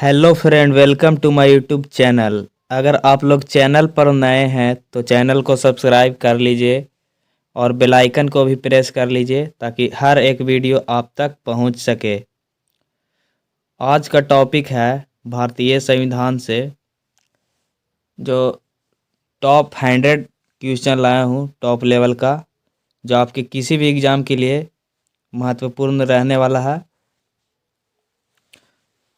Hello friend, welcome to my YouTube channel. अगर आप लोग चैनल पर नए हैं तो चैनल को सब्सक्राइब कर लीजिए और बेल आइकन को भी प्रेस कर लीजिए ताकि हर एक वीडियो आप तक पहुंच सके। आज का टॉपिक है भारतीय संविधान से जो टॉप 100 क्वेश्चन लाया हूं, टॉप लेवल का, जो आपके किसी भी एग्ज़ाम के लिए महत्वपूर्ण रहने वाला है।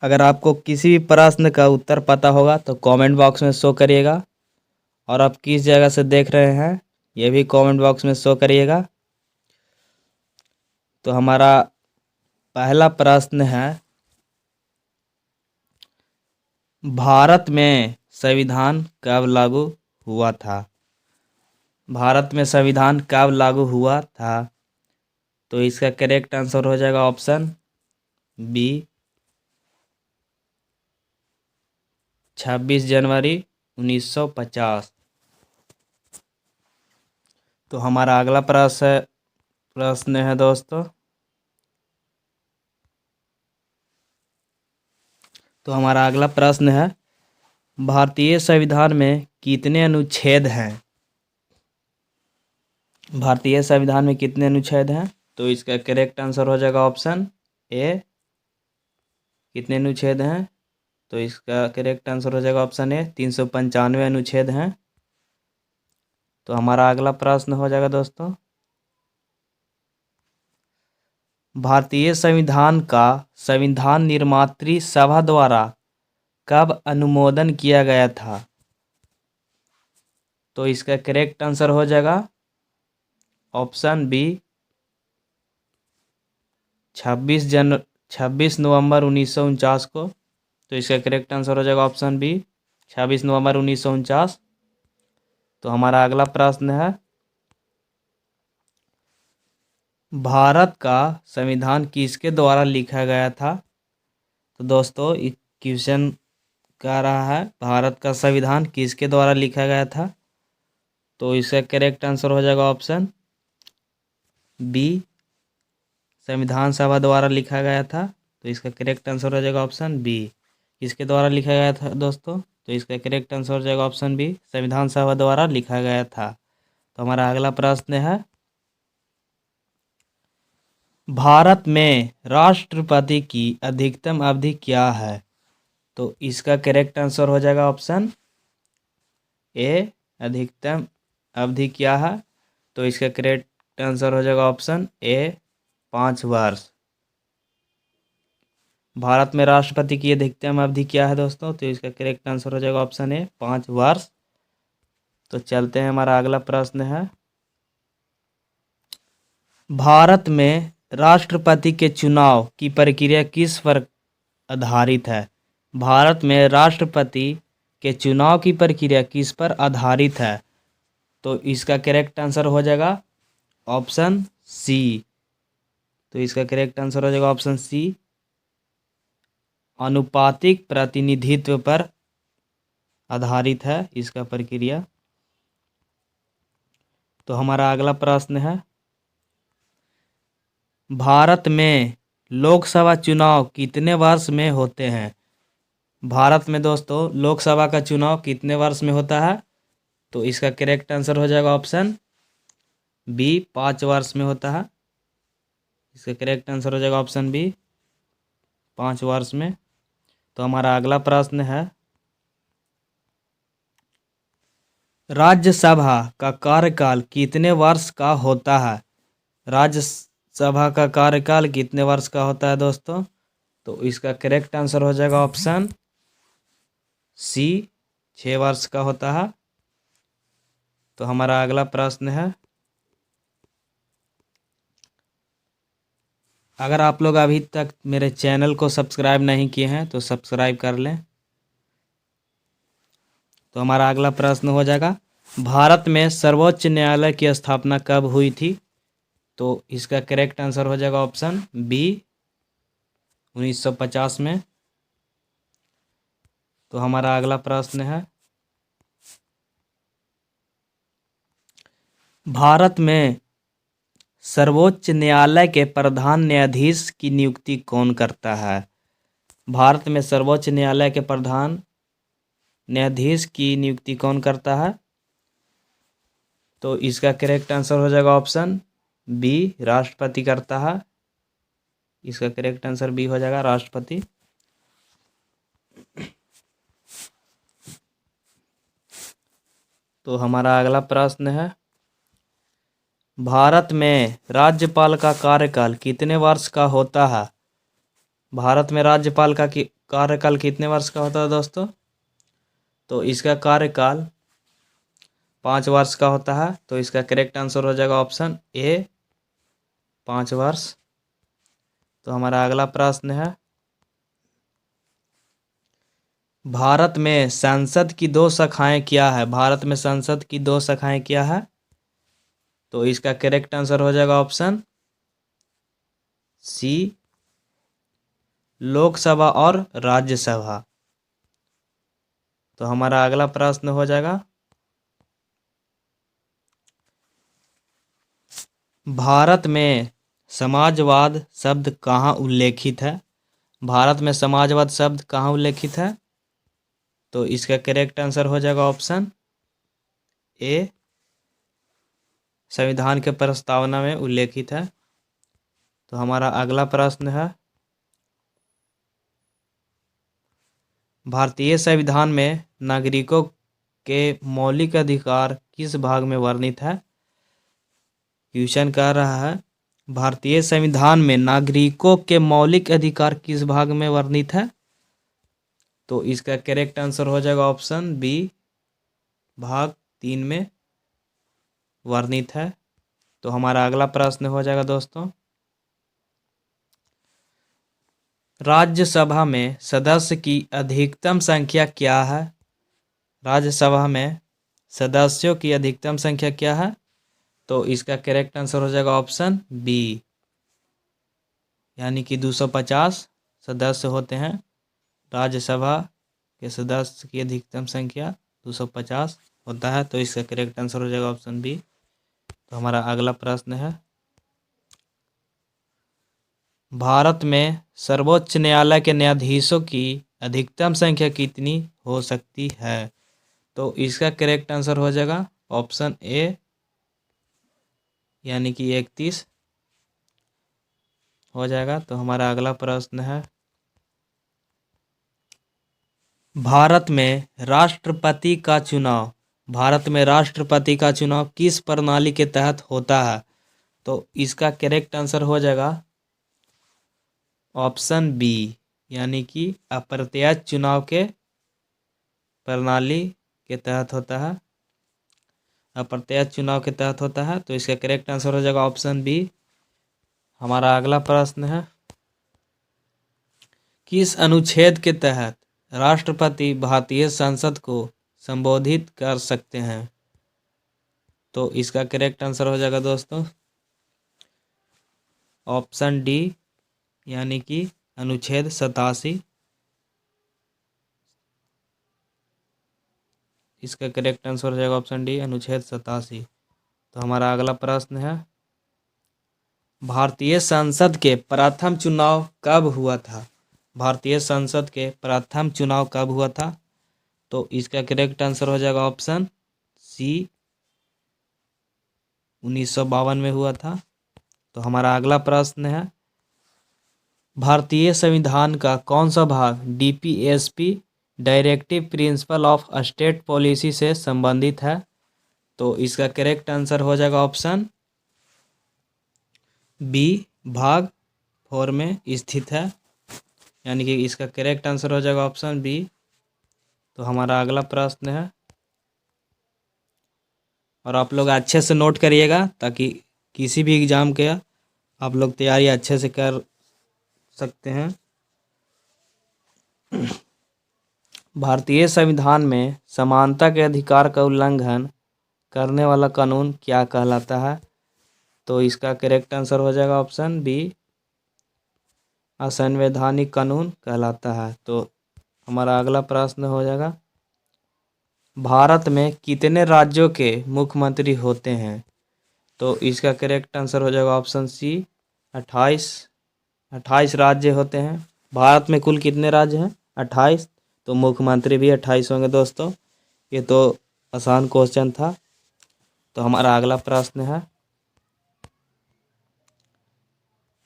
अगर आपको किसी भी प्रश्न का उत्तर पता होगा तो कमेंट बॉक्स में शो करिएगा, और आप किस जगह से देख रहे हैं ये भी कमेंट बॉक्स में शो करिएगा। तो हमारा पहला प्रश्न है, भारत में संविधान कब लागू हुआ था? भारत में संविधान कब लागू हुआ था? तो इसका करेक्ट आंसर हो जाएगा ऑप्शन बी, 26 जनवरी 1950। तो हमारा अगला प्रश्न है दोस्तों, तो हमारा अगला प्रश्न है, भारतीय संविधान में कितने अनुच्छेद हैं? भारतीय संविधान में कितने अनुच्छेद हैं? तो इसका करेक्ट आंसर हो जाएगा ऑप्शन ए, कितने अनुच्छेद हैं? तो इसका करेक्ट आंसर हो जाएगा ऑप्शन ए, 395 अनुच्छेद हैं। तो हमारा अगला प्रश्न हो जाएगा दोस्तों, भारतीय संविधान का संविधान निर्मात्री सभा द्वारा कब अनुमोदन किया गया था? तो इसका करेक्ट आंसर हो जाएगा ऑप्शन बी, 26 नवंबर 1949 को। तो इसका करेक्ट आंसर हो जाएगा ऑप्शन बी, 26 नवंबर 1949। तो हमारा अगला प्रश्न है, भारत का संविधान किसके द्वारा लिखा गया था? तो दोस्तों ये क्वेश्चन कह रहा है, भारत का संविधान किसके द्वारा लिखा गया था? तो इसका करेक्ट आंसर हो जाएगा ऑप्शन बी, संविधान सभा द्वारा लिखा गया था। तो इसका करेक्ट आंसर हो जाएगा ऑप्शन बी, किसके द्वारा लिखा गया था दोस्तों? तो इसका करेक्ट आंसर हो जाएगा ऑप्शन बी, संविधान सभा द्वारा लिखा गया था। तो हमारा अगला प्रश्न है, भारत में राष्ट्रपति की अधिकतम अवधि क्या है? तो इसका करेक्ट आंसर हो जाएगा ऑप्शन ए, अधिकतम अवधि क्या है? तो इसका करेक्ट आंसर हो जाएगा ऑप्शन ए, 5 वर्ष। भारत में राष्ट्रपति की अधिकतम अवधि क्या है दोस्तों? तो इसका करेक्ट आंसर हो जाएगा ऑप्शन ए, 5 वर्ष। तो चलते हैं, हमारा अगला प्रश्न है, भारत में राष्ट्रपति के चुनाव की प्रक्रिया किस पर आधारित है? भारत में राष्ट्रपति के चुनाव की प्रक्रिया किस पर आधारित है? तो इसका करेक्ट आंसर हो जाएगा ऑप्शन सी। तो इसका करेक्ट आंसर हो जाएगा ऑप्शन सी, आनुपातिक प्रतिनिधित्व पर आधारित है इसका प्रक्रिया। तो हमारा अगला प्रश्न है, भारत में लोकसभा चुनाव कितने वर्ष में होते हैं? भारत में दोस्तों लोकसभा का चुनाव कितने वर्ष में होता है? तो इसका करेक्ट आंसर हो जाएगा ऑप्शन बी, 5 वर्ष में होता है। इसका करेक्ट आंसर हो जाएगा ऑप्शन बी, 5 वर्ष में। तो हमारा अगला प्रश्न है, राज्यसभा का कार्यकाल कितने वर्ष का होता है? राज्यसभा का कार्यकाल कितने वर्ष का होता है दोस्तों? तो इसका करेक्ट आंसर हो जाएगा ऑप्शन सी, 6 वर्ष का होता है। तो हमारा अगला प्रश्न है, अगर आप लोग अभी तक मेरे चैनल को सब्सक्राइब नहीं किए हैं तो सब्सक्राइब कर लें। तो हमारा अगला प्रश्न हो जाएगा, भारत में सर्वोच्च न्यायालय की स्थापना कब हुई थी? तो इसका करेक्ट आंसर हो जाएगा ऑप्शन बी, 1950 में। तो हमारा अगला प्रश्न है, भारत में सर्वोच्च न्यायालय के प्रधान न्यायाधीश की नियुक्ति कौन करता है? भारत में सर्वोच्च न्यायालय के प्रधान न्यायाधीश की नियुक्ति कौन करता है? तो इसका करेक्ट आंसर हो जाएगा ऑप्शन बी, राष्ट्रपति करता है। इसका करेक्ट आंसर बी हो जाएगा, राष्ट्रपति। तो हमारा अगला प्रश्न है, भारत में राज्यपाल का कार्यकाल कितने वर्ष का होता है? भारत में राज्यपाल का कार्यकाल कितने वर्ष का होता है दोस्तों? तो इसका कार्यकाल 5 वर्ष का होता है। तो इसका करेक्ट आंसर हो जाएगा ऑप्शन ए, 5 वर्ष। तो हमारा अगला प्रश्न है, भारत में संसद की 2 शाखाएं क्या है? भारत में संसद की 2 शाखाएं क्या है? तो इसका करेक्ट आंसर हो जाएगा ऑप्शन सी, लोकसभा और राज्यसभा। तो हमारा अगला प्रश्न हो जाएगा, भारत में समाजवाद शब्द कहाँ उल्लेखित है? भारत में समाजवाद शब्द कहाँ उल्लेखित है? तो इसका करेक्ट आंसर हो जाएगा ऑप्शन ए, संविधान के प्रस्तावना में उल्लेखित है। तो हमारा अगला प्रश्न है, भारतीय संविधान में नागरिकों के मौलिक अधिकार किस भाग में वर्णित है? क्वेश्चन कह रहा है, भारतीय संविधान में नागरिकों के मौलिक अधिकार किस भाग में वर्णित है? तो इसका करेक्ट आंसर हो जाएगा ऑप्शन बी, भाग 3 में वर्णित है। तो हमारा अगला प्रश्न हो जाएगा दोस्तों, राज्यसभा में सदस्य की अधिकतम संख्या क्या है? राज्यसभा में सदस्यों की अधिकतम संख्या क्या है? तो इसका करेक्ट आंसर हो जाएगा ऑप्शन बी, यानी कि 250 सदस्य होते हैं। राज्यसभा के सदस्य की अधिकतम संख्या 250 होता है। तो इसका करेक्ट आंसर हो जाएगा ऑप्शन बी। तो हमारा अगला प्रश्न है, भारत में सर्वोच्च न्यायालय के न्यायाधीशों की अधिकतम संख्या कितनी हो सकती है? तो इसका करेक्ट आंसर हो जाएगा ऑप्शन ए, यानी कि 31 हो जाएगा। तो हमारा अगला प्रश्न है, भारत में राष्ट्रपति का चुनाव किस प्रणाली के तहत होता है? तो इसका करेक्ट आंसर हो जाएगा ऑप्शन बी, यानी कि अप्रत्यक्ष चुनाव के प्रणाली के तहत होता है। अप्रत्यक्ष चुनाव के तहत होता है। तो इसका करेक्ट आंसर हो जाएगा ऑप्शन बी। हमारा अगला प्रश्न है, किस अनुच्छेद के तहत राष्ट्रपति भारतीय संसद को संबोधित कर सकते हैं? तो इसका करेक्ट आंसर हो जाएगा दोस्तों ऑप्शन डी, यानी कि अनुच्छेद 87। इसका करेक्ट आंसर हो जाएगा ऑप्शन डी, अनुच्छेद 87। तो हमारा अगला प्रश्न है, भारतीय संसद के प्रथम चुनाव कब हुआ था? भारतीय संसद के प्रथम चुनाव कब हुआ था? तो इसका करेक्ट आंसर हो जाएगा ऑप्शन सी, 1952 में हुआ था। तो हमारा अगला प्रश्न है, भारतीय संविधान का कौन सा भाग DPSP directive principle of state policy से संबंधित है? तो इसका करेक्ट आंसर हो जाएगा ऑप्शन बी, भाग 4 में स्थित है, यानी कि इसका करेक्ट आंसर हो जाएगा ऑप्शन बी। तो हमारा अगला प्रश्न है, और आप लोग अच्छे से नोट करिएगा ताकि किसी भी एग्ज़ाम के आप लोग तैयारी अच्छे से कर सकते हैं। भारतीय संविधान में समानता के अधिकार का उल्लंघन करने वाला कानून क्या कहलाता है? तो इसका करेक्ट आंसर हो जाएगा ऑप्शन बी, असंवैधानिक कानून कहलाता है। तो हमारा अगला प्रश्न हो जाएगा, भारत में कितने राज्यों के मुख्यमंत्री होते हैं? तो इसका करेक्ट आंसर हो जाएगा ऑप्शन सी, 28 राज्य होते हैं। भारत में कुल कितने राज्य हैं? 28। तो मुख्यमंत्री भी 28 होंगे दोस्तों। ये तो आसान क्वेश्चन था। तो हमारा अगला प्रश्न है,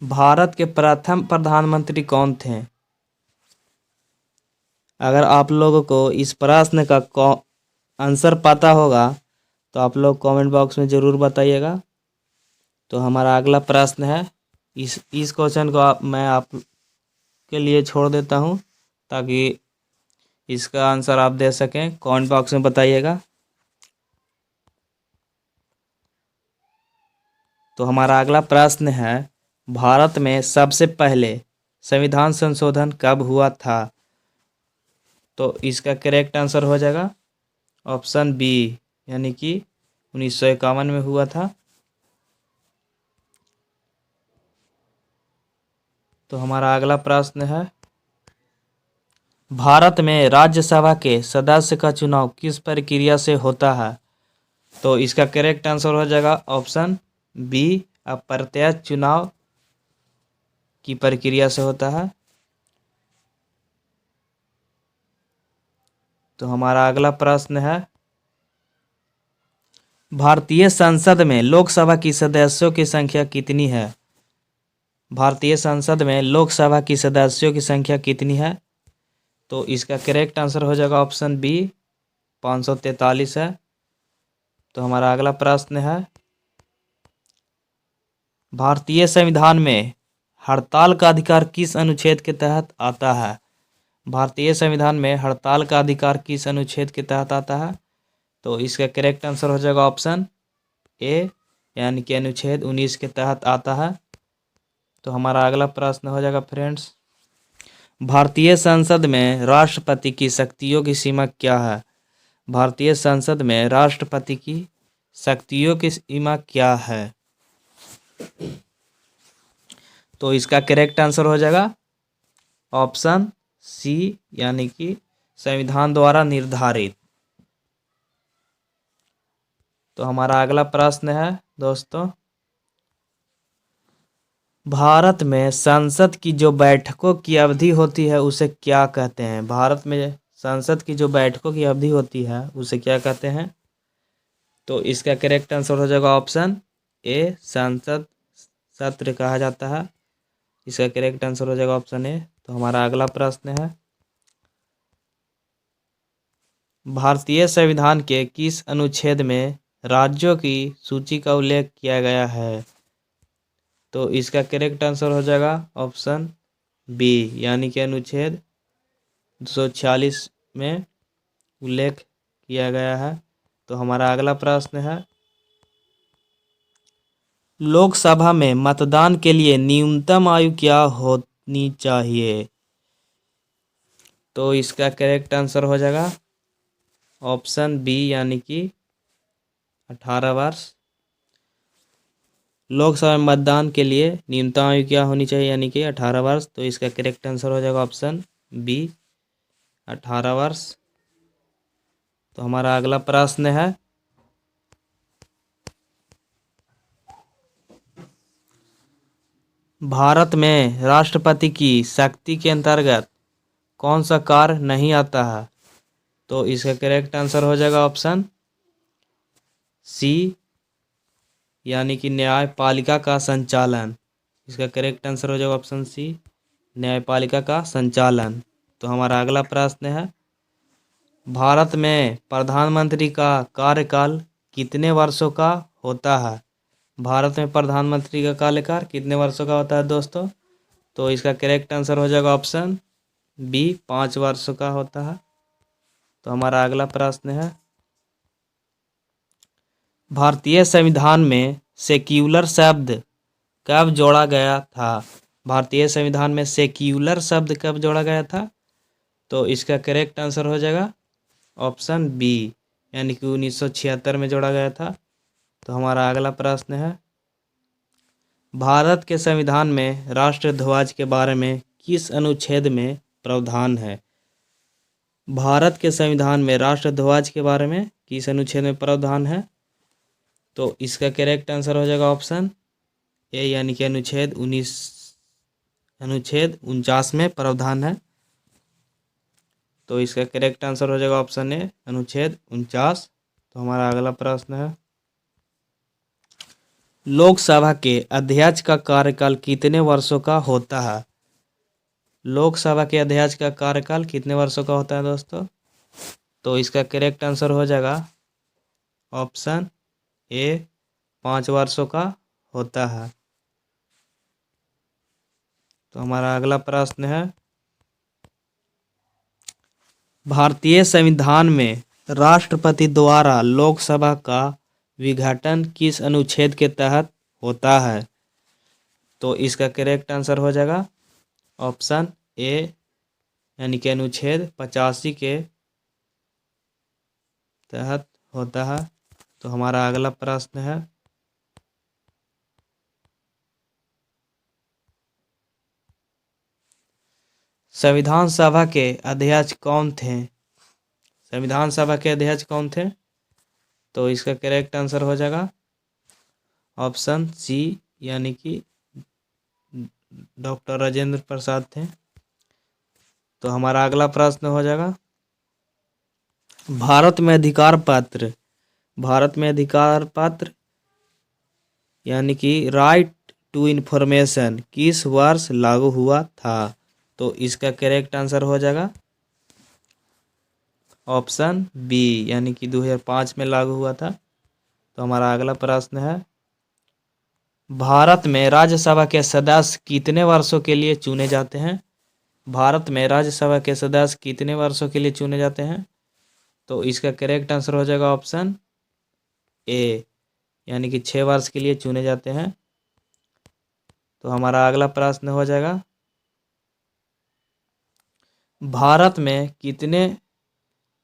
भारत के प्रथम प्रधानमंत्री कौन थे? अगर आप लोगों को इस प्रश्न का आंसर पता होगा तो आप लोग कमेंट बॉक्स में ज़रूर बताइएगा। तो हमारा अगला प्रश्न है, इस क्वेश्चन को मैं आप के लिए छोड़ देता हूँ ताकि इसका आंसर आप दे सकें। कमेंट बॉक्स में बताइएगा। तो हमारा अगला प्रश्न है, भारत में सबसे पहले संविधान संशोधन कब हुआ था? तो इसका करेक्ट आंसर हो जाएगा ऑप्शन बी, यानी कि 1951 में हुआ था। तो हमारा अगला प्रश्न है, भारत में राज्यसभा के सदस्य का चुनाव किस प्रक्रिया से होता है? तो इसका करेक्ट आंसर हो जाएगा ऑप्शन बी, अप्रत्यक्ष चुनाव की प्रक्रिया से होता है। तो हमारा अगला प्रश्न है, भारतीय संसद में लोकसभा की सदस्यों की संख्या कितनी है? भारतीय संसद में लोकसभा की सदस्यों की संख्या कितनी है? तो इसका करेक्ट आंसर हो जाएगा ऑप्शन बी, 543 है। तो हमारा अगला प्रश्न है, भारतीय संविधान में हड़ताल का अधिकार किस अनुच्छेद के तहत आता है? भारतीय संविधान में हड़ताल का अधिकार किस अनुच्छेद के तहत आता है? तो इसका करेक्ट आंसर हो जाएगा ऑप्शन ए, यानी कि अनुच्छेद 19 के तहत आता है। तो हमारा अगला प्रश्न हो जाएगा फ्रेंड्स, भारतीय संसद में राष्ट्रपति की शक्तियों की सीमा क्या है? भारतीय संसद में राष्ट्रपति की शक्तियों की सीमा क्या है? तो इसका करेक्ट आंसर हो जाएगा ऑप्शन सी, यानी कि संविधान द्वारा निर्धारित। तो हमारा अगला प्रश्न है दोस्तों, भारत में संसद की जो बैठकों की अवधि होती है उसे क्या कहते हैं? भारत में संसद की जो बैठकों की अवधि होती है उसे क्या कहते हैं? तो इसका करेक्ट आंसर हो जाएगा ऑप्शन ए, संसद सत्र कहा जाता है। इसका करेक्ट आंसर हो जाएगा ऑप्शन ए। तो हमारा अगला प्रश्न है, भारतीय संविधान के किस अनुच्छेद में राज्यों की सूची का उल्लेख किया गया है? तो इसका करेक्ट आंसर हो जाएगा ऑप्शन बी, यानी कि अनुच्छेद 246 में उल्लेख किया गया है। तो हमारा अगला प्रश्न है, लोकसभा में मतदान के लिए न्यूनतम आयु क्या होनी चाहिए? तो इसका करेक्ट आंसर हो जाएगा ऑप्शन बी, यानी कि 18 वर्ष। लोकसभा में मतदान के लिए न्यूनतम आयु क्या होनी चाहिए, यानी कि 18 वर्ष। तो इसका करेक्ट आंसर हो जाएगा ऑप्शन बी, 18 वर्ष। तो हमारा अगला प्रश्न है, भारत में राष्ट्रपति की शक्ति के अंतर्गत कौन सा कार्य नहीं आता है? तो इसका करेक्ट आंसर हो जाएगा ऑप्शन सी, यानी कि न्यायपालिका का संचालन। इसका करेक्ट आंसर हो जाएगा ऑप्शन सी, न्यायपालिका का संचालन। तो हमारा अगला प्रश्न है, भारत में प्रधानमंत्री का कार्यकाल कितने वर्षों का होता है? भारत में प्रधानमंत्री का कार्यकाल कितने वर्षों का होता है दोस्तों? तो इसका करेक्ट आंसर हो जाएगा ऑप्शन बी, 5 वर्षों का होता है। तो हमारा अगला प्रश्न है, भारतीय संविधान में सेक्युलर शब्द कब जोड़ा गया था? भारतीय संविधान में सेक्युलर शब्द कब जोड़ा गया था? तो इसका करेक्ट आंसर हो जाएगा ऑप्शन बी, यानी कि 1976 में जोड़ा गया था। तो हमारा अगला प्रश्न है, भारत के संविधान में राष्ट्रध्वज के बारे में किस अनुच्छेद में प्रावधान है? भारत के संविधान में राष्ट्रध्वज के बारे में किस अनुच्छेद में प्रावधान है? तो इसका करेक्ट आंसर हो जाएगा ऑप्शन ए, यानी कि अनुच्छेद अनुच्छेद 49 में प्रावधान है। तो इसका करेक्ट आंसर हो जाएगा ऑप्शन ए, अनुच्छेद 49। तो हमारा अगला प्रश्न है, लोकसभा के अध्यक्ष का कार्यकाल कितने वर्षों का होता है? लोकसभा के अध्यक्ष का कार्यकाल कितने वर्षों का होता है दोस्तों? तो इसका करेक्ट आंसर हो जाएगा ऑप्शन ए, 5 वर्षों का होता है। तो हमारा अगला प्रश्न है, भारतीय संविधान में राष्ट्रपति द्वारा लोकसभा का विघटन किस अनुच्छेद के तहत होता है? तो इसका करेक्ट आंसर हो जाएगा ऑप्शन ए, यानी कि अनुच्छेद 85 के तहत होता है। तो हमारा अगला प्रश्न है, संविधान सभा के अध्यक्ष कौन थे? संविधान सभा के अध्यक्ष कौन थे? तो इसका करेक्ट आंसर हो जाएगा ऑप्शन सी, यानी कि डॉक्टर राजेंद्र प्रसाद थे। तो हमारा अगला प्रश्न हो जाएगा, भारत में अधिकार पत्र यानी कि राइट टू इंफॉर्मेशन किस वर्ष लागू हुआ था? तो इसका करेक्ट आंसर हो जाएगा ऑप्शन बी, यानी कि 2005 में लागू हुआ था। तो हमारा अगला प्रश्न है, भारत में राज्यसभा के सदस्य कितने वर्षों के लिए चुने जाते हैं? भारत में राज्यसभा के सदस्य कितने वर्षों के लिए चुने जाते हैं? तो इसका करेक्ट आंसर हो जाएगा ऑप्शन ए, यानी कि 6 वर्ष के लिए चुने जाते हैं। तो हमारा अगला प्रश्न हो जाएगा, भारत में कितने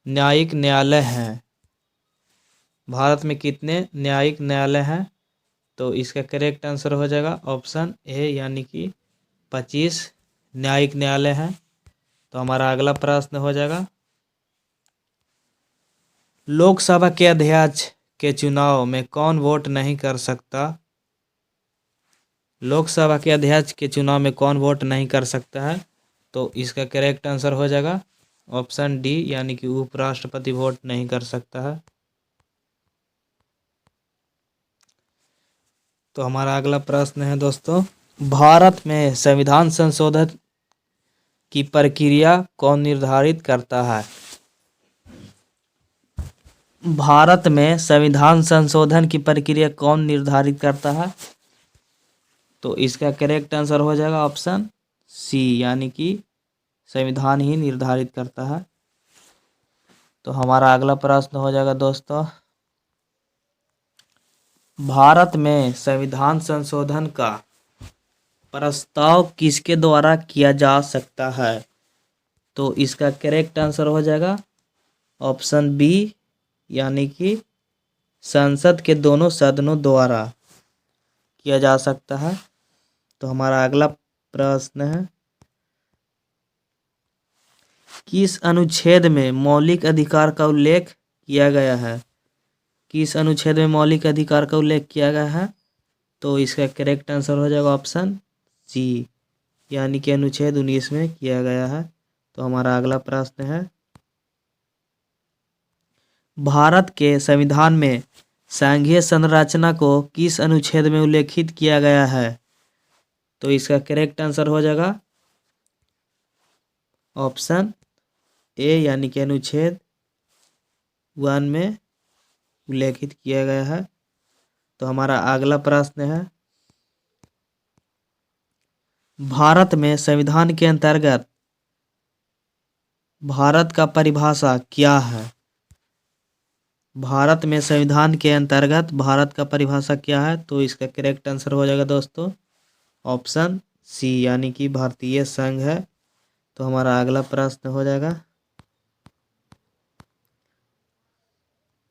न्यायिक न्यायालय हैं? भारत में कितने न्यायिक न्यायालय हैं? तो इसका करेक्ट आंसर हो जाएगा ऑप्शन ए, यानी कि 25 न्यायिक न्यायालय हैं। तो हमारा अगला प्रश्न हो जाएगा, लोकसभा के अध्यक्ष के चुनाव में कौन वोट नहीं कर सकता? लोकसभा के अध्यक्ष के चुनाव में कौन वोट नहीं कर सकता है? तो इसका करेक्ट आंसर हो जाएगा ऑप्शन डी, यानी कि उपराष्ट्रपति वोट नहीं कर सकता है। तो हमारा अगला प्रश्न है दोस्तों, भारत में संविधान संशोधन की प्रक्रिया कौन निर्धारित करता है? भारत में संविधान संशोधन की प्रक्रिया कौन निर्धारित करता है? तो इसका करेक्ट आंसर हो जाएगा ऑप्शन सी, यानी कि संविधान ही निर्धारित करता है। तो हमारा अगला प्रश्न हो जाएगा दोस्तों, भारत में संविधान संशोधन का प्रस्ताव किसके द्वारा किया जा सकता है? तो इसका करेक्ट आंसर हो जाएगा ऑप्शन बी, यानी कि संसद के दोनों सदनों द्वारा किया जा सकता है। तो हमारा अगला प्रश्न है, किस अनुच्छेद में मौलिक अधिकार का उल्लेख किया गया है? किस अनुच्छेद में मौलिक अधिकार का उल्लेख किया गया है? तो इसका करेक्ट आंसर हो जाएगा ऑप्शन सी, यानी कि अनुच्छेद 19 में किया गया है। तो हमारा अगला प्रश्न है, भारत के संविधान में संघीय संरचना को किस अनुच्छेद में उल्लेखित किया गया है? तो इसका करेक्ट आंसर हो जाएगा ऑप्शन ए, यानी कि अनुच्छेद 1 में उल्लेखित किया गया है। तो हमारा अगला प्रश्न है, भारत में संविधान के अंतर्गत भारत का परिभाषा क्या है? भारत में संविधान के अंतर्गत भारत का परिभाषा क्या है? तो इसका करेक्ट आंसर हो जाएगा दोस्तों ऑप्शन सी, यानी कि भारतीय संघ है। तो हमारा अगला प्रश्न हो जाएगा,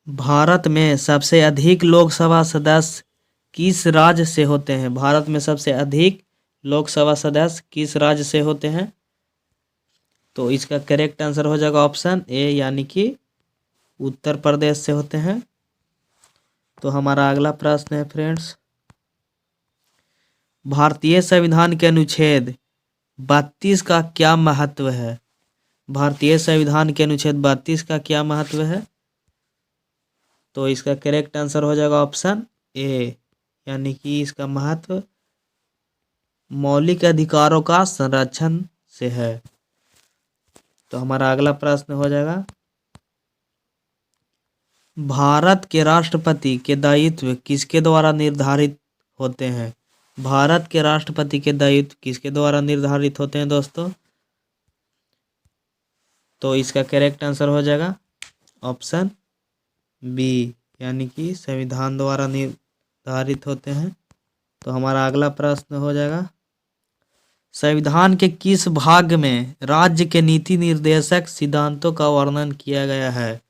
भारत में सबसे अधिक लोकसभा सदस्य किस राज्य से होते हैं? भारत में सबसे अधिक लोकसभा सदस्य किस राज्य से होते हैं? तो इसका करेक्ट आंसर हो जाएगा ऑप्शन ए, यानी कि उत्तर प्रदेश से होते हैं। तो हमारा अगला प्रश्न है फ्रेंड्स, भारतीय संविधान के अनुच्छेद 32 का क्या महत्व है? भारतीय संविधान के अनुच्छेद 32 का क्या महत्व है? तो इसका करेक्ट आंसर हो जाएगा ऑप्शन ए, यानी कि इसका महत्व मौलिक अधिकारों का संरक्षण से है। तो हमारा अगला प्रश्न हो जाएगा, भारत के राष्ट्रपति के दायित्व किसके द्वारा निर्धारित होते हैं? भारत के राष्ट्रपति के दायित्व किसके द्वारा निर्धारित होते हैं दोस्तों? तो इसका करेक्ट आंसर हो जाएगा ऑप्शन बी, यानी कि संविधान द्वारा निर्धारित होते हैं। तो हमारा अगला प्रश्न हो जाएगा, संविधान के किस भाग में राज्य के नीति निर्देशक सिद्धांतों का वर्णन किया गया है?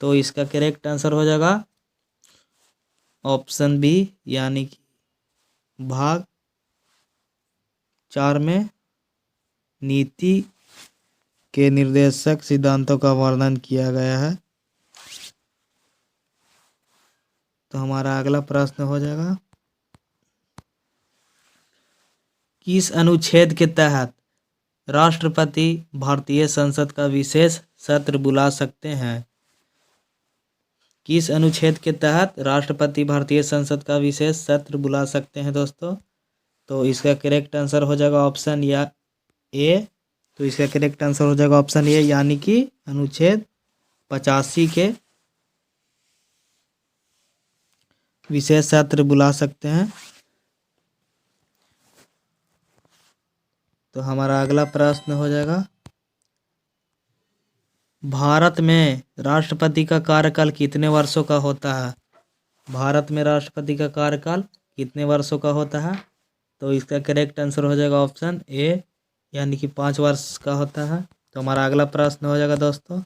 तो इसका करेक्ट आंसर हो जाएगा ऑप्शन बी, यानी कि भाग 4 में नीति के निर्देशक सिद्धांतों का वर्णन किया गया है। तो हमारा अगला प्रश्न हो जाएगा, किस अनुच्छेद के तहत राष्ट्रपति भारतीय संसद का विशेष सत्र बुला सकते हैं? किस अनुच्छेद के तहत राष्ट्रपति भारतीय संसद का विशेष सत्र बुला सकते हैं दोस्तों? तो इसका करेक्ट आंसर हो जाएगा ऑप्शन या ए। तो इसका करेक्ट आंसर हो जाएगा ऑप्शन ए, यानी कि अनुच्छेद 85 के विशेष सत्र बुला सकते हैं। तो हमारा अगला प्रश्न हो जाएगा, भारत में राष्ट्रपति का कार्यकाल कितने वर्षों का होता है? भारत में राष्ट्रपति का कार्यकाल कितने वर्षों का होता है? तो इसका करेक्ट आंसर हो जाएगा ऑप्शन ए, यानी कि 5 वर्ष का होता है। तो हमारा अगला प्रश्न हो जाएगा दोस्तों,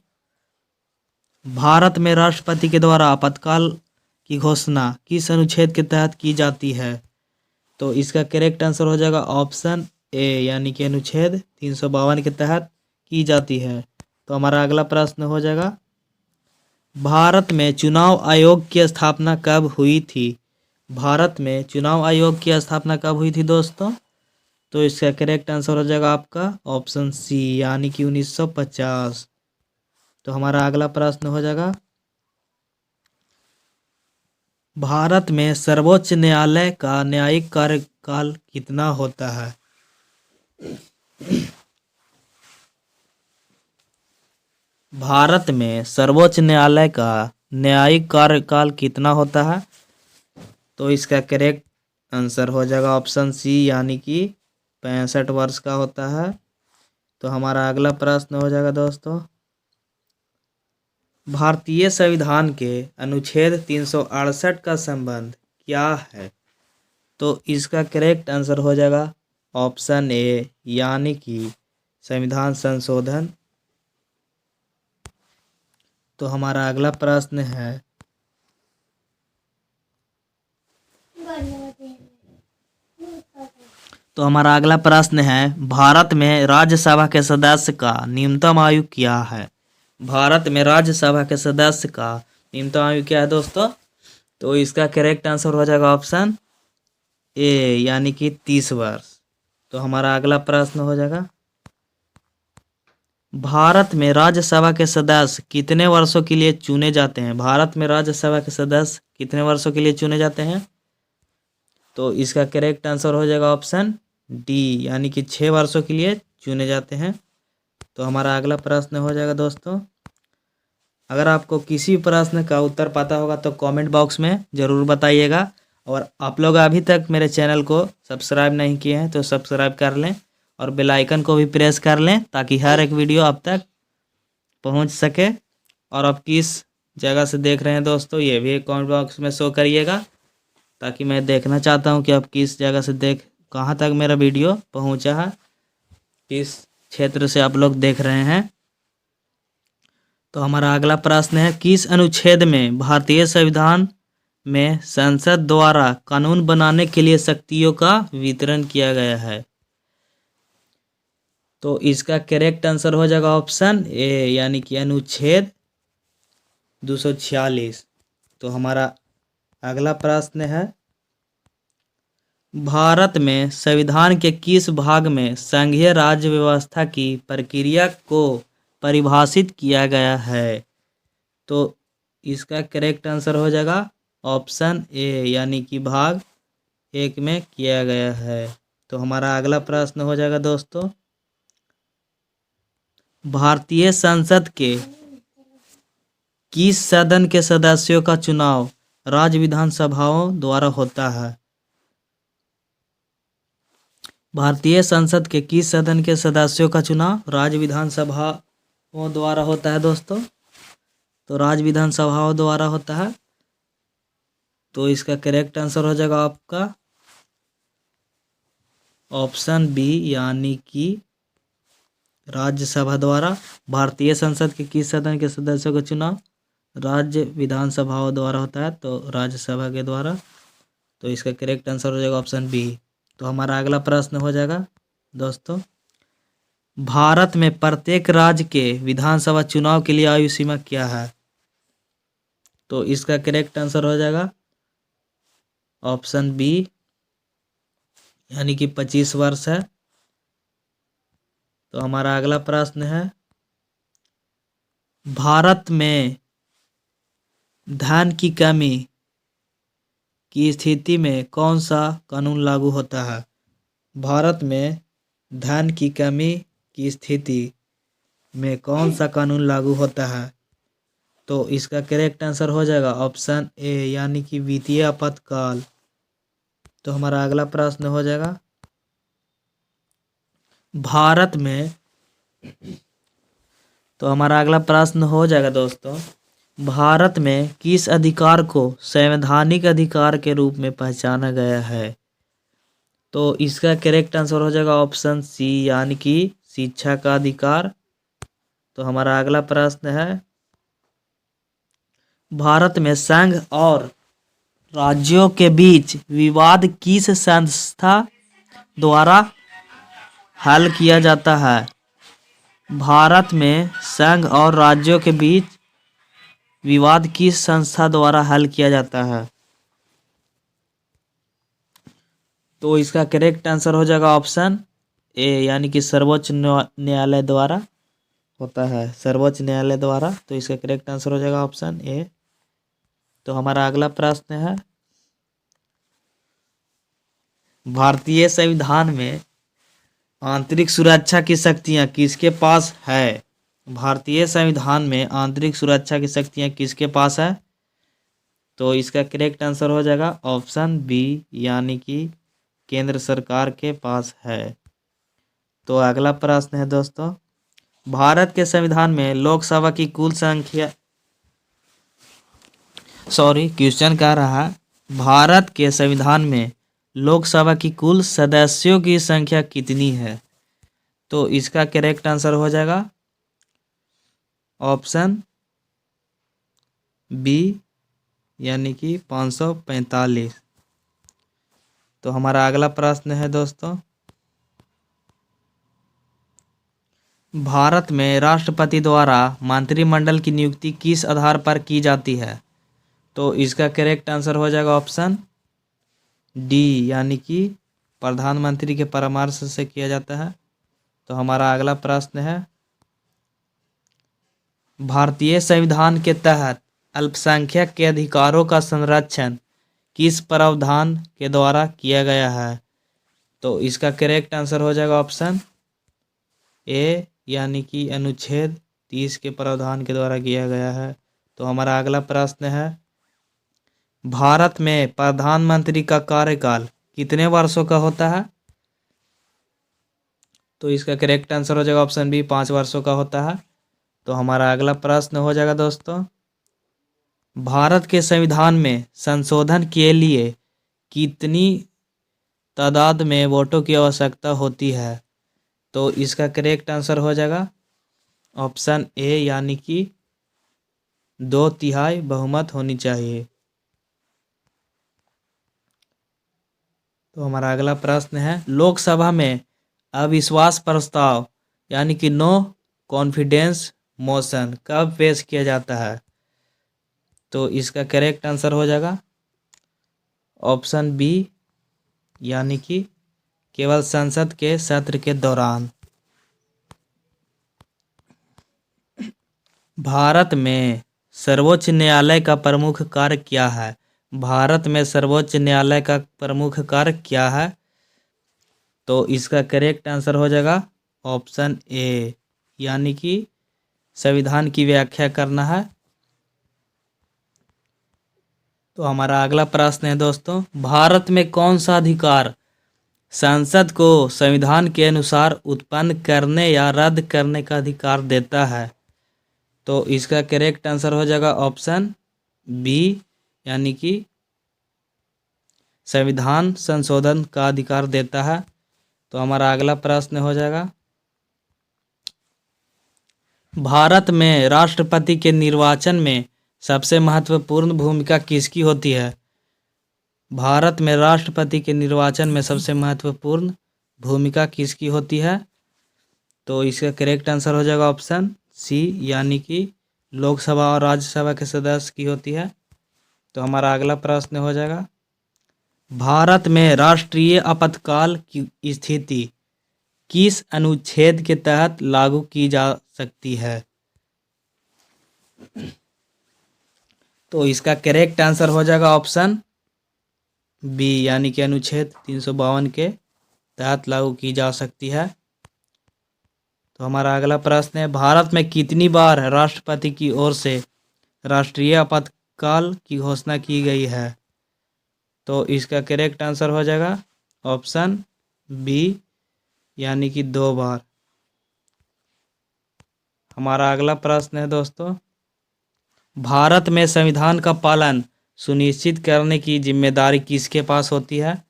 भारत में राष्ट्रपति के द्वारा आपातकाल की घोषणा किस अनुच्छेद के तहत की जाती है? तो इसका करेक्ट आंसर हो जाएगा ऑप्शन ए, यानी कि अनुच्छेद 352 के तहत की जाती है। तो हमारा अगला प्रश्न हो जाएगा, भारत में चुनाव आयोग की स्थापना कब हुई थी? भारत में चुनाव आयोग की स्थापना कब हुई थी दोस्तों? तो इसका करेक्ट आंसर हो जाएगा आपका ऑप्शन सी, यानी कि 1950। तो हमारा अगला प्रश्न हो जाएगा, भारत में सर्वोच्च न्यायालय का न्यायिक कार्यकाल कितना होता है? भारत में सर्वोच्च न्यायालय का न्यायिक कार्यकाल कितना होता है? तो इसका करेक्ट आंसर हो जाएगा ऑप्शन सी, यानी कि 65 वर्ष का होता है। तो हमारा अगला प्रश्न हो जाएगा दोस्तों, भारतीय संविधान के अनुच्छेद 368 का संबंध क्या है? तो इसका करेक्ट आंसर हो जाएगा ऑप्शन ए, यानी कि संविधान संशोधन। तो हमारा अगला प्रश्न है, भारत में राज्यसभा के सदस्य का न्यूनतम आयु क्या है? भारत में राज्यसभा के सदस्य का न्यूनतम आयु क्या है दोस्तों? तो इसका करेक्ट आंसर हो जाएगा ऑप्शन ए, यानी कि 30 वर्ष। तो हमारा अगला प्रश्न हो जाएगा, भारत में राज्यसभा के सदस्य कितने वर्षों के लिए चुने जाते हैं? भारत में राज्यसभा के सदस्य कितने वर्षों के लिए चुने जाते हैं? तो इसका करेक्ट आंसर हो जाएगा ऑप्शन डी, यानी कि 6 वर्षों के लिए चुने जाते हैं। तो हमारा अगला प्रश्न हो जाएगा दोस्तों, अगर आपको किसी प्रश्न का उत्तर पता होगा तो कमेंट बॉक्स में ज़रूर बताइएगा, और आप लोग अभी तक मेरे चैनल को सब्सक्राइब नहीं किए हैं तो सब्सक्राइब कर लें और बेल आइकन को भी प्रेस कर लें, ताकि हर एक वीडियो आप तक पहुंच सके। और आप किस जगह से देख रहे हैं दोस्तों, ये भी कमेंट बॉक्स में शो करिएगा, ताकि मैं देखना चाहता हूं कि आप किस जगह से कहां तक मेरा वीडियो पहुंचा है, किस क्षेत्र से आप लोग देख रहे हैं। तो हमारा अगला प्रश्न है, किस अनुच्छेद में भारतीय संविधान में संसद द्वारा कानून बनाने के लिए शक्तियों का वितरण किया गया है? तो इसका करेक्ट आंसर हो जाएगा ऑप्शन ए, यानी कि अनुच्छेद 246। तो हमारा अगला प्रश्न है, भारत में संविधान के किस भाग में संघीय राज्य व्यवस्था की प्रक्रिया को परिभाषित किया गया है? तो इसका करेक्ट आंसर हो जाएगा ऑप्शन ए, यानी कि भाग 1 में किया गया है। तो हमारा अगला प्रश्न हो जाएगा दोस्तों, भारतीय संसद के किस सदन के सदस्यों का चुनाव राज्य विधानसभाओं द्वारा होता है? भारतीय संसद के किस सदन के सदस्यों का चुनाव राज्य विधानसभाओं द्वारा होता है दोस्तों? तो राज्य विधानसभाओं द्वारा होता है। तो इसका करेक्ट आंसर हो जाएगा आपका ऑप्शन बी, यानी कि राज्यसभा द्वारा। भारतीय संसद के किस सदन के सदस्यों का चुनाव राज्य विधानसभाओं द्वारा होता है? तो राज्यसभा के द्वारा। तो इसका करेक्ट आंसर हो जाएगा ऑप्शन बी। तो हमारा अगला प्रश्न हो जाएगा दोस्तों, भारत में प्रत्येक राज्य के विधानसभा चुनाव के लिए आयु सीमा क्या है? तो इसका करेक्ट आंसर हो जाएगा ऑप्शन बी, यानी कि 25 वर्ष है। तो हमारा अगला प्रश्न है, भारत में धन की कमी की स्थिति में कौन सा कानून लागू होता है? भारत में धन की कमी की स्थिति में कौन सा कानून लागू होता है? तो इसका करेक्ट आंसर हो जाएगा ऑप्शन ए, यानी कि वित्तीय आपातकाल। तो हमारा अगला प्रश्न हो जाएगा, भारत में तो हमारा अगला प्रश्न हो जाएगा दोस्तों, भारत में किस अधिकार को संवैधानिक अधिकार के रूप में पहचाना गया है? तो इसका करेक्ट आंसर हो जाएगा ऑप्शन सी, यानी कि शिक्षा का अधिकार। तो हमारा अगला प्रश्न है, भारत में संघ और राज्यों के बीच विवाद किस संस्था द्वारा हल किया जाता है? भारत में संघ और राज्यों के बीच विवाद किस संस्था द्वारा हल किया जाता है? तो इसका करेक्ट आंसर हो जाएगा ऑप्शन ए, यानी कि सर्वोच्च न्यायालय द्वारा होता है, सर्वोच्च न्यायालय द्वारा। तो इसका करेक्ट आंसर हो जाएगा ऑप्शन ए। तो हमारा अगला प्रश्न है, भारतीय संविधान में आंतरिक सुरक्षा की शक्तियां किसके पास है? भारतीय संविधान में आंतरिक सुरक्षा की शक्तियां किसके पास है? तो इसका करेक्ट आंसर हो जाएगा ऑप्शन बी, यानी कि केंद्र सरकार के पास है। तो अगला प्रश्न है दोस्तों, भारत के संविधान में लोकसभा की कुल संख्या, क्वेश्चन कह रहा है, भारत के संविधान में लोकसभा की कुल सदस्यों की संख्या कितनी है? तो इसका करेक्ट आंसर हो जाएगा ऑप्शन बी, यानी कि 545। तो हमारा अगला प्रश्न है दोस्तों, भारत में राष्ट्रपति द्वारा मंत्रिमंडल की नियुक्ति किस आधार पर की जाती है? तो इसका करेक्ट आंसर हो जाएगा ऑप्शन डी, यानी कि प्रधानमंत्री के परामर्श से किया जाता है। तो हमारा अगला प्रश्न है, भारतीय संविधान के तहत अल्पसंख्यक के अधिकारों का संरक्षण किस प्रावधान के द्वारा किया गया है? तो इसका करेक्ट आंसर हो जाएगा ऑप्शन ए, यानी कि अनुच्छेद 30 के प्रावधान के द्वारा किया गया है। तो हमारा अगला प्रश्न है, भारत में प्रधानमंत्री का कार्यकाल कितने वर्षों का होता है? तो इसका करेक्ट आंसर हो जाएगा ऑप्शन बी, 5 वर्षों का होता है। तो हमारा अगला प्रश्न हो जाएगा दोस्तों, भारत के संविधान में संशोधन के लिए कितनी तादाद में वोटों की आवश्यकता होती है? तो इसका करेक्ट आंसर हो जाएगा ऑप्शन ए, यानी कि 2/3 बहुमत होनी चाहिए। तो हमारा अगला प्रश्न है, लोकसभा में अविश्वास प्रस्ताव यानी कि नो कॉन्फिडेंस मोशन कब पेश किया जाता है? तो इसका करेक्ट आंसर हो जाएगा ऑप्शन बी, यानी कि केवल संसद के सत्र के दौरान। भारत में सर्वोच्च न्यायालय का प्रमुख कार्य क्या है? भारत में सर्वोच्च न्यायालय का प्रमुख कार्य क्या है? तो इसका करेक्ट आंसर हो जाएगा ऑप्शन ए, यानी कि संविधान की व्याख्या करना है। तो हमारा अगला प्रश्न है दोस्तों, भारत में कौन सा अधिकार संसद को संविधान के अनुसार उत्पन्न करने या रद्द करने का अधिकार देता है? तो इसका करेक्ट आंसर हो जाएगा ऑप्शन बी, यानी कि संविधान संशोधन का अधिकार देता है। तो हमारा अगला प्रश्न हो जाएगा, भारत में राष्ट्रपति के निर्वाचन में सबसे महत्वपूर्ण भूमिका किसकी होती है? भारत में राष्ट्रपति के निर्वाचन में सबसे महत्वपूर्ण भूमिका किसकी होती है? तो इसका करेक्ट आंसर हो जाएगा ऑप्शन सी, यानी कि लोकसभा और राज्यसभा के सदस्य की होती है। तो हमारा अगला प्रश्न हो जाएगा, भारत में राष्ट्रीय आपातकाल की स्थिति किस अनुच्छेद के तहत लागू की जा सकती है? तो इसका करेक्ट आंसर हो जाएगा ऑप्शन बी, यानी कि अनुच्छेद 352 के तहत लागू की जा सकती है। तो हमारा अगला प्रश्न है, भारत में कितनी बार राष्ट्रपति की ओर से राष्ट्रीय आपातकाल की घोषणा की गई है? तो इसका करेक्ट आंसर हो जाएगा ऑप्शन बी, यानी कि 2 बार। हमारा अगला प्रश्न है दोस्तों, भारत में संविधान का पालन सुनिश्चित करने की जिम्मेदारी किसके पास होती है?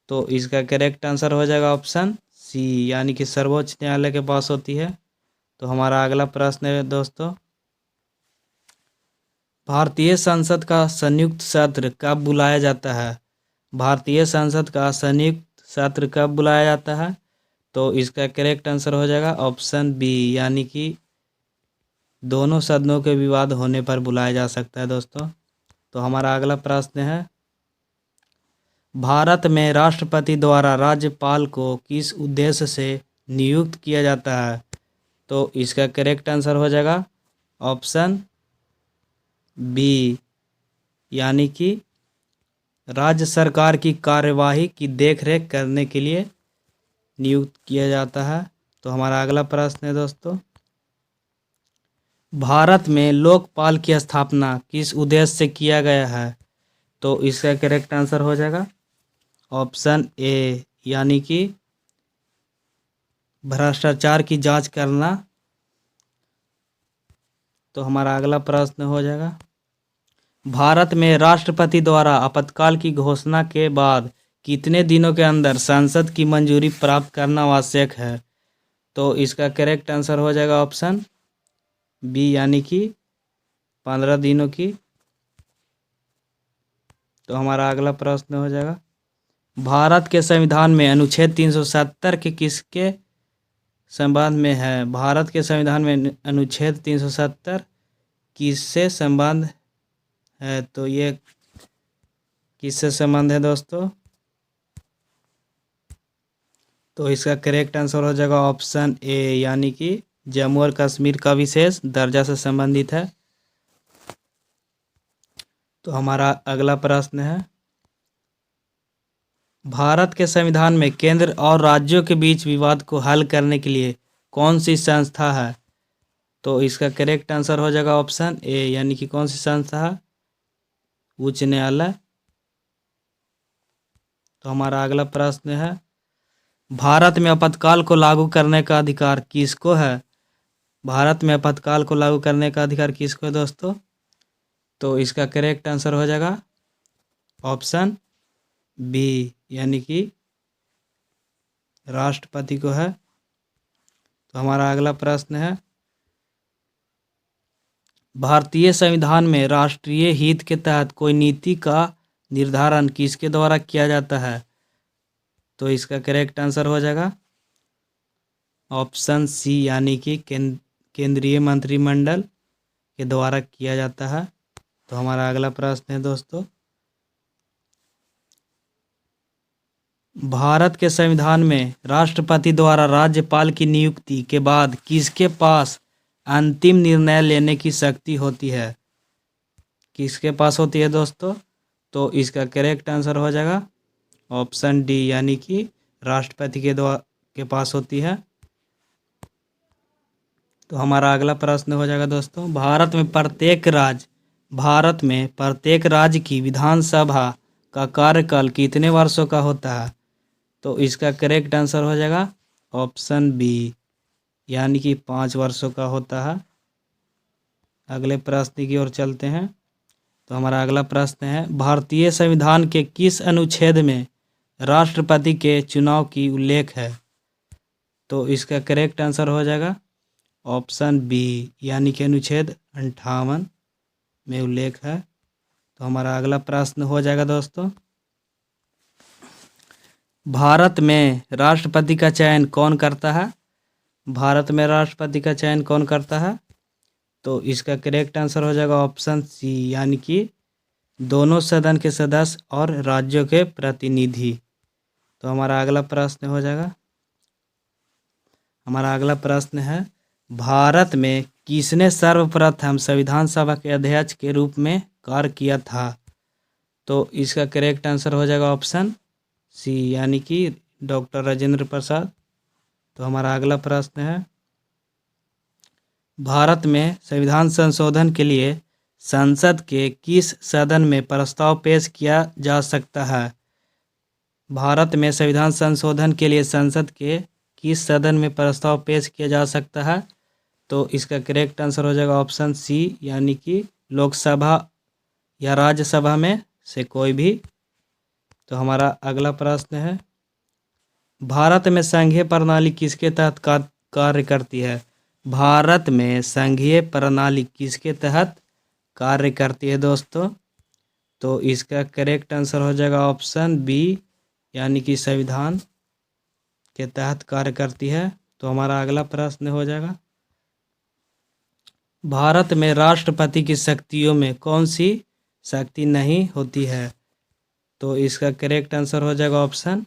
तो इसका करेक्ट आंसर हो जाएगा ऑप्शन सी, यानी कि सर्वोच्च न्यायालय के पास होती है। तो हमारा अगला प्रश्न है दोस्तों, भारतीय संसद का संयुक्त सत्र कब बुलाया जाता है? भारतीय संसद का संयुक्त सत्र कब बुलाया जाता है? तो इसका करेक्ट आंसर हो जाएगा ऑप्शन बी, यानी कि दोनों सदनों के विवाद होने पर बुलाया जा सकता है दोस्तों। तो हमारा अगला प्रश्न है, भारत में राष्ट्रपति द्वारा राज्यपाल को किस उद्देश्य से नियुक्त किया जाता है? तो इसका करेक्ट आंसर हो जाएगा ऑप्शन बी, यानी कि राज्य सरकार की कार्यवाही की देखरेख करने के लिए नियुक्त किया जाता है। तो हमारा अगला प्रश्न है दोस्तों, भारत में लोकपाल की स्थापना किस उद्देश्य से किया गया है? तो इसका करेक्ट आंसर हो जाएगा ऑप्शन ए, यानी कि भ्रष्टाचार की जांच करना। तो हमारा अगला प्रश्न हो जाएगा, भारत में राष्ट्रपति द्वारा आपातकाल की घोषणा के बाद कितने दिनों के अंदर संसद की मंजूरी प्राप्त करना आवश्यक है? तो इसका करेक्ट आंसर हो जाएगा ऑप्शन बी, यानी कि 15 दिनों की। तो हमारा अगला प्रश्न हो जाएगा, भारत के संविधान में अनुच्छेद 370 के किसके संबंध में है? भारत के संविधान में अनुच्छेद 370 किससे संबंध है? तो ये किससे संबंध है दोस्तों? तो इसका करेक्ट आंसर हो जाएगा ऑप्शन ए, यानी कि जम्मू और कश्मीर का विशेष दर्जा से संबंधित है। तो हमारा अगला प्रश्न है, भारत के संविधान में केंद्र और राज्यों के बीच विवाद को हल करने के लिए कौन सी संस्था है? तो इसका करेक्ट आंसर हो जाएगा ऑप्शन ए, यानी कि कौन सी संस्था है? उच्च न्यायालय। तो हमारा अगला प्रश्न है, भारत में आपातकाल को लागू करने का अधिकार किसको है? भारत में आपातकाल को लागू करने का अधिकार किसको है दोस्तों? तो इसका करेक्ट आंसर हो जाएगा ऑप्शन बी, यानी कि राष्ट्रपति को है। तो हमारा अगला प्रश्न है, भारतीय संविधान में राष्ट्रीय हित के तहत कोई नीति का निर्धारण किसके द्वारा किया जाता है? तो इसका करेक्ट आंसर हो जाएगा ऑप्शन सी, यानी कि केंद्रीय मंत्रिमंडल के द्वारा किया जाता है। तो हमारा अगला प्रश्न है दोस्तों, भारत के संविधान में राष्ट्रपति द्वारा राज्यपाल की नियुक्ति के बाद किसके पास अंतिम निर्णय लेने की शक्ति होती है? किसके पास होती है दोस्तों? तो इसका करेक्ट आंसर हो जाएगा ऑप्शन डी, यानी कि राष्ट्रपति के पास होती है। तो हमारा अगला प्रश्न हो जाएगा दोस्तों, भारत में प्रत्येक राज्य की विधानसभा का कार्यकाल कितने वर्षों का होता है? तो इसका करेक्ट आंसर हो जाएगा ऑप्शन बी, यानी कि 5 वर्षों का होता है। अगले प्रश्न की ओर चलते हैं। तो हमारा अगला प्रश्न है, भारतीय संविधान के किस अनुच्छेद में राष्ट्रपति के चुनाव की उल्लेख है? तो इसका करेक्ट आंसर हो जाएगा ऑप्शन बी, यानी कि अनुच्छेद 58 में उल्लेख है। तो हमारा अगला प्रश्न हो जाएगा दोस्तों, भारत में राष्ट्रपति का चयन कौन करता है? भारत में राष्ट्रपति का चयन कौन करता है? तो इसका करेक्ट आंसर हो जाएगा ऑप्शन सी, यानी कि दोनों सदन के सदस्य और राज्यों के प्रतिनिधि। तो हमारा अगला प्रश्न हो जाएगा, हमारा अगला प्रश्न है, भारत में किसने सर्वप्रथम संविधान सभा के अध्यक्ष के रूप में कार्य किया था? तो इसका करेक्ट आंसर हो जाएगा ऑप्शन सी, यानी कि डॉक्टर राजेंद्र प्रसाद। तो हमारा अगला प्रश्न है, भारत में संविधान संशोधन के लिए संसद के किस सदन में प्रस्ताव पेश किया जा सकता है? भारत में संविधान संशोधन के लिए संसद के किस सदन में प्रस्ताव पेश किया जा सकता है? तो इसका करेक्ट आंसर हो जाएगा ऑप्शन सी, यानी कि लोकसभा या राज्यसभा में से कोई भी। तो हमारा अगला प्रश्न है, भारत में संघीय प्रणाली किसके तहत कार्य करती है? भारत में संघीय प्रणाली किसके तहत कार्य करती है दोस्तों? तो इसका करेक्ट आंसर हो जाएगा ऑप्शन बी, यानी कि संविधान के तहत कार्य करती है। तो हमारा अगला प्रश्न हो जाएगा, भारत में राष्ट्रपति की शक्तियों में कौन सी शक्ति नहीं होती है? तो इसका करेक्ट आंसर हो जाएगा ऑप्शन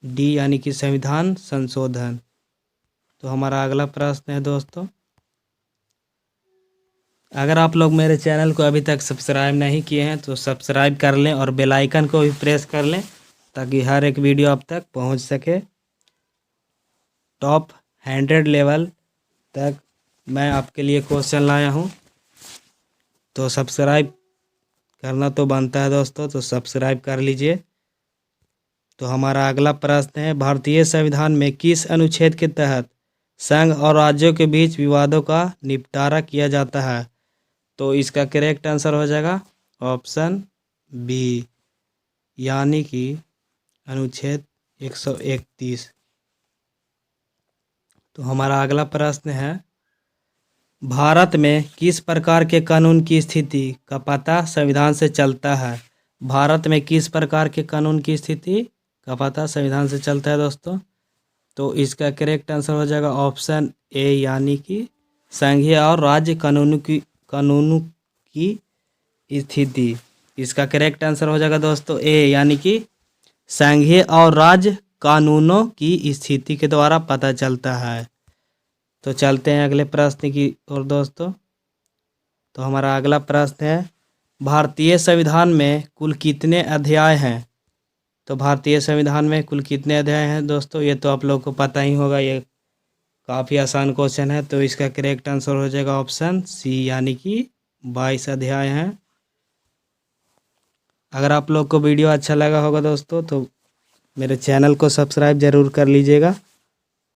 डी, यानी कि संविधान संशोधन। तो हमारा अगला प्रश्न है दोस्तों, अगर आप लोग मेरे चैनल को अभी तक सब्सक्राइब नहीं किए हैं तो सब्सक्राइब कर लें और बेल आइकन को भी प्रेस कर लें ताकि हर एक वीडियो आप तक पहुंच सके। टॉप 100 लेवल तक मैं आपके लिए क्वेश्चन लाया हूं, तो सब्सक्राइब करना तो बनता है दोस्तों, तो सब्सक्राइब कर लीजिए। तो हमारा अगला प्रश्न है, भारतीय संविधान में किस अनुच्छेद के तहत संघ और राज्यों के बीच विवादों का निपटारा किया जाता है? तो इसका करेक्ट आंसर हो जाएगा ऑप्शन बी, यानी कि अनुच्छेद 131। तो हमारा अगला प्रश्न है, भारत में किस प्रकार के कानून की स्थिति का पता संविधान से चलता है? भारत में किस प्रकार के कानून की स्थिति का पता संविधान से चलता है दोस्तों? तो इसका करेक्ट आंसर हो जाएगा ऑप्शन ए, यानी कि संघीय और राज्य कानूनों की स्थिति। इसका करेक्ट आंसर हो जाएगा दोस्तों ए, यानी कि संघीय और राज्य कानूनों की स्थिति के द्वारा पता चलता है। तो चलते हैं अगले प्रश्न की ओर दोस्तों। तो हमारा अगला प्रश्न है, भारतीय संविधान में कुल कितने अध्याय हैं? तो भारतीय संविधान में कुल कितने अध्याय हैं दोस्तों? ये तो आप लोगों को पता ही होगा, ये काफ़ी आसान क्वेश्चन है। तो इसका करेक्ट आंसर हो जाएगा ऑप्शन सी, यानी कि 22 अध्याय हैं। अगर आप लोग को वीडियो अच्छा लगा होगा दोस्तों तो मेरे चैनल को सब्सक्राइब ज़रूर कर लीजिएगा।